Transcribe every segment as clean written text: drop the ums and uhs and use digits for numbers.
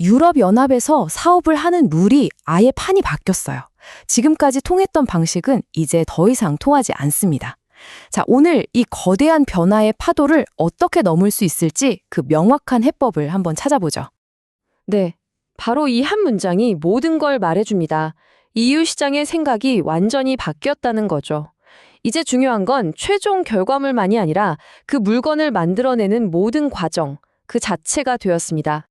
유럽연합에서 사업을 하는 룰이 아예 판이 바뀌었어요. 지금까지 통했던 방식은 이제 더 이상 통하지 않습니다. 자, 오늘 이 거대한 변화의 파도를 어떻게 넘을 수 있을지 그 명확한 해법을 한번 찾아보죠. 네, 바로 이 한 문장이 모든 걸 말해줍니다. EU 시장의 생각이 완전히 바뀌었다는 거죠. 이제 중요한 건 최종 결과물만이 아니라 그 물건을 만들어내는 모든 과정, 그 자체가 되었습니다.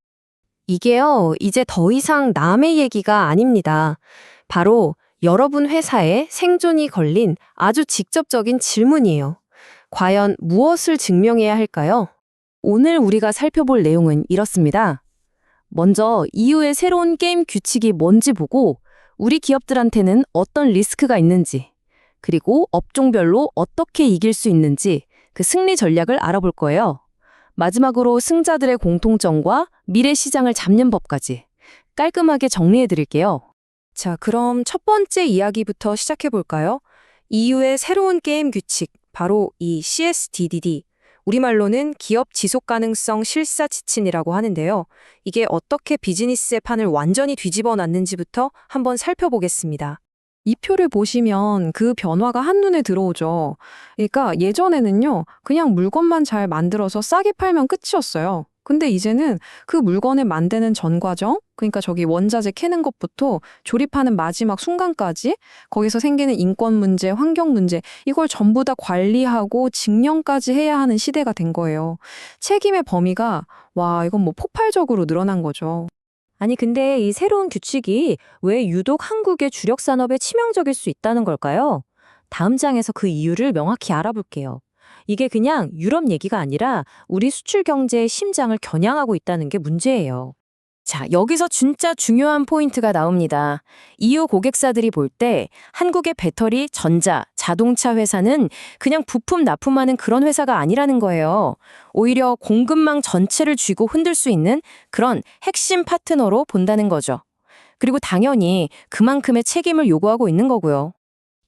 이게요, 이제 더 이상 남의 얘기가 아닙니다. 바로 여러분 회사의 생존이 걸린 아주 직접적인 질문이에요. 과연 무엇을 증명해야 할까요? 오늘 우리가 살펴볼 내용은 이렇습니다. 먼저 EU의 새로운 게임 규칙이 뭔지 보고 우리 기업들한테는 어떤 리스크가 있는지, 그리고 업종별로 어떻게 이길 수 있는지 그 승리 전략을 알아볼 거예요. 마지막으로 승자들의 공통점과 미래 시장을 잡는 법까지 깔끔하게 정리해 드릴게요. 자, 그럼 첫 번째 이야기부터 시작해 볼까요? EU의 새로운 게임 규칙, 바로 이 CSDDD. 우리말로는 기업 지속 가능성 실사 지침이라고 하는데요. 이게 어떻게 비즈니스의 판을 완전히 뒤집어 놨는지부터 한번 살펴보겠습니다. 이 표를 보시면 그 변화가 한눈에 들어오죠. 그러니까 예전에는요, 그냥 물건만 잘 만들어서 싸게 팔면 끝이었어요. 근데 이제는 그 물건을 만드는 전 과정, 그러니까 저기 원자재 캐는 것부터 조립하는 마지막 순간까지 거기서 생기는 인권 문제, 환경 문제, 이걸 전부 다 관리하고 직령까지 해야 하는 시대가 된 거예요. 책임의 범위가, 이건 뭐 폭발적으로 늘어난 거죠. 아니, 근데 이 새로운 규칙이 왜 유독 한국의 주력 산업에 치명적일 수 있다는 걸까요? 다음 장에서 그 이유를 명확히 알아볼게요. 이게 그냥 유럽 얘기가 아니라 우리 수출 경제의 심장을 겨냥하고 있다는 게 문제예요. 자, 여기서 진짜 중요한 포인트가 나옵니다. EU 고객사들이 볼 때 한국의 배터리, 전자, 자동차 회사는 그냥 부품 납품하는 그런 회사가 아니라는 거예요. 오히려 공급망 전체를 쥐고 흔들 수 있는 그런 핵심 파트너로 본다는 거죠. 그리고 당연히 그만큼의 책임을 요구하고 있는 거고요.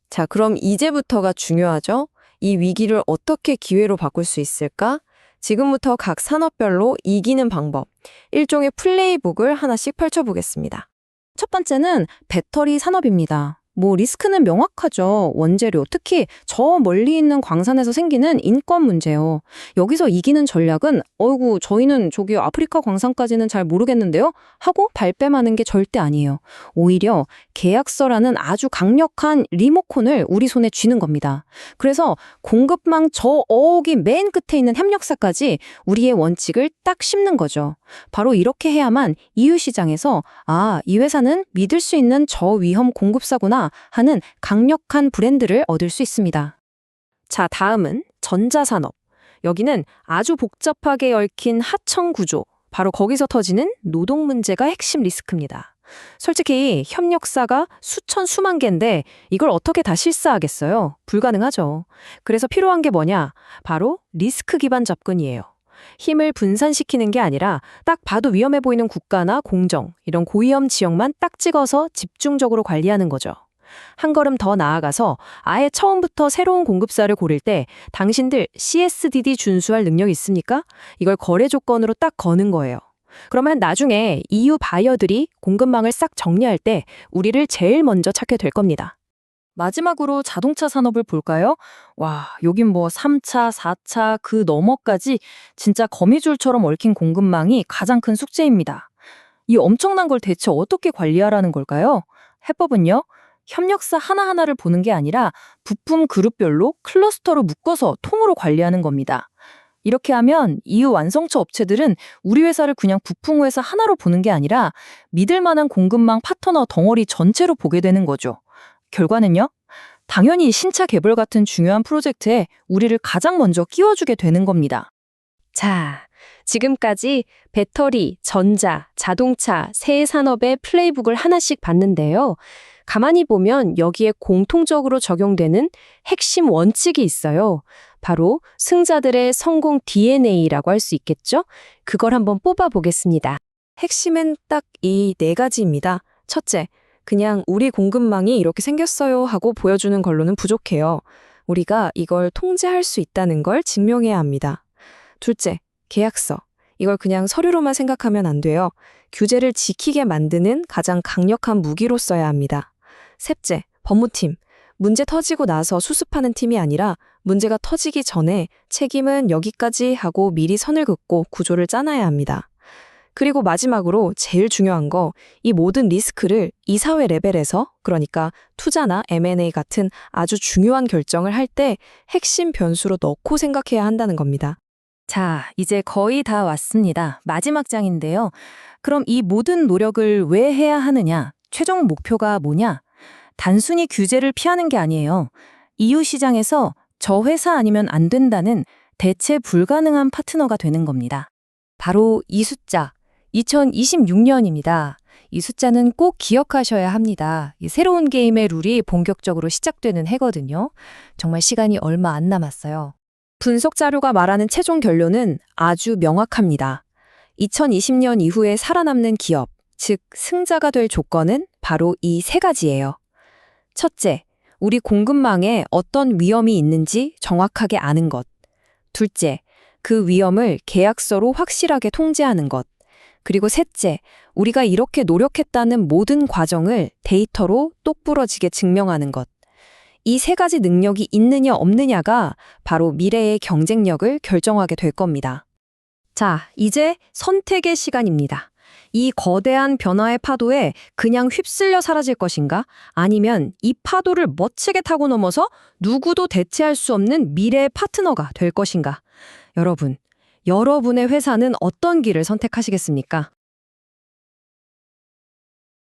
자, 그럼 이제부터가 중요하죠? 이 위기를 어떻게 기회로 바꿀 수 있을까? 지금부터 각 산업별로 이기는 방법, 일종의 플레이북을 하나씩 펼쳐보겠습니다. 첫 번째는 배터리 산업입니다. 리스크는 명확하죠. 원재료, 특히 저 멀리 있는 광산에서 생기는 인권 문제요. 여기서 이기는 전략은 저희는 저기 아프리카 광산까지는 잘 모르겠는데요? 하고 발뺌하는 게 절대 아니에요. 오히려 계약서라는 아주 강력한 리모컨을 우리 손에 쥐는 겁니다. 그래서 공급망 저 어기 맨 끝에 있는 협력사까지 우리의 원칙을 딱 심는 거죠. 바로 이렇게 해야만 EU 시장에서 이 회사는 믿을 수 있는 저위험 공급사구나 하는 강력한 브랜드를 얻을 수 있습니다. 자, 다음은 전자산업. 여기는 아주 복잡하게 얽힌 하청 구조, 바로 거기서 터지는 노동 문제가 핵심 리스크입니다. 솔직히 협력사가 수천 수만 개인데 이걸 어떻게 다 실사하겠어요? 불가능하죠. 그래서 필요한 게 뭐냐? 바로 리스크 기반 접근이에요. 힘을 분산시키는 게 아니라 딱 봐도 위험해 보이는 국가나 공정, 이런 고위험 지역만 딱 찍어서 집중적으로 관리하는 거죠. 한 걸음 더 나아가서 아예 처음부터 새로운 공급사를 고를 때 당신들 CSDD 준수할 능력이 있습니까? 이걸 거래 조건으로 딱 거는 거예요. 그러면 나중에 EU 바이어들이 공급망을 싹 정리할 때 우리를 제일 먼저 찾게 될 겁니다. 마지막으로 자동차 산업을 볼까요? 여긴 3차, 4차, 그 너머까지 진짜 거미줄처럼 얽힌 공급망이 가장 큰 숙제입니다. 이 엄청난 걸 대체 어떻게 관리하라는 걸까요? 해법은요? 협력사 하나하나를 보는 게 아니라 부품 그룹별로 클러스터로 묶어서 통으로 관리하는 겁니다. 이렇게 하면 EU 완성차 업체들은 우리 회사를 그냥 부품 회사 하나로 보는 게 아니라 믿을 만한 공급망 파트너 덩어리 전체로 보게 되는 거죠. 결과는요? 당연히 신차 개발 같은 중요한 프로젝트에 우리를 가장 먼저 끼워주게 되는 겁니다. 자, 지금까지 배터리, 전자, 자동차, 세 산업의 플레이북을 하나씩 봤는데요. 가만히 보면 여기에 공통적으로 적용되는 핵심 원칙이 있어요. 바로 승자들의 성공 DNA라고 할 수 있겠죠? 그걸 한번 뽑아보겠습니다. 핵심은 딱 이 네 가지입니다. 첫째, 그냥 우리 공급망이 이렇게 생겼어요 하고 보여주는 걸로는 부족해요. 우리가 이걸 통제할 수 있다는 걸 증명해야 합니다. 둘째, 계약서. 이걸 그냥 서류로만 생각하면 안 돼요. 규제를 지키게 만드는 가장 강력한 무기로 써야 합니다. 셋째, 법무팀. 문제 터지고 나서 수습하는 팀이 아니라 문제가 터지기 전에 책임은 여기까지 하고 미리 선을 긋고 구조를 짜놔야 합니다. 그리고 마지막으로 제일 중요한 거, 이 모든 리스크를 이사회 레벨에서, 그러니까 투자나 M&A 같은 아주 중요한 결정을 할 때 핵심 변수로 넣고 생각해야 한다는 겁니다. 자, 이제 거의 다 왔습니다. 마지막 장인데요. 그럼 이 모든 노력을 왜 해야 하느냐? 최종 목표가 뭐냐? 단순히 규제를 피하는 게 아니에요. EU 시장에서 저 회사 아니면 안 된다는 대체 불가능한 파트너가 되는 겁니다. 바로 이 숫자, 2026년입니다. 이 숫자는 꼭 기억하셔야 합니다. 이 새로운 게임의 룰이 본격적으로 시작되는 해거든요. 정말 시간이 얼마 안 남았어요. 분석 자료가 말하는 최종 결론은 아주 명확합니다. 2020년 이후에 살아남는 기업, 즉 승자가 될 조건은 바로 이 세 가지예요. 첫째, 우리 공급망에 어떤 위험이 있는지 정확하게 아는 것. 둘째, 그 위험을 계약서로 확실하게 통제하는 것. 그리고 셋째, 우리가 이렇게 노력했다는 모든 과정을 데이터로 똑부러지게 증명하는 것. 이 세 가지 능력이 있느냐 없느냐가 바로 미래의 경쟁력을 결정하게 될 겁니다. 자, 이제 선택의 시간입니다. 이 거대한 변화의 파도에 그냥 휩쓸려 사라질 것인가? 아니면 이 파도를 멋지게 타고 넘어서 누구도 대체할 수 없는 미래의 파트너가 될 것인가? 여러분, 여러분의 회사는 어떤 길을 선택하시겠습니까?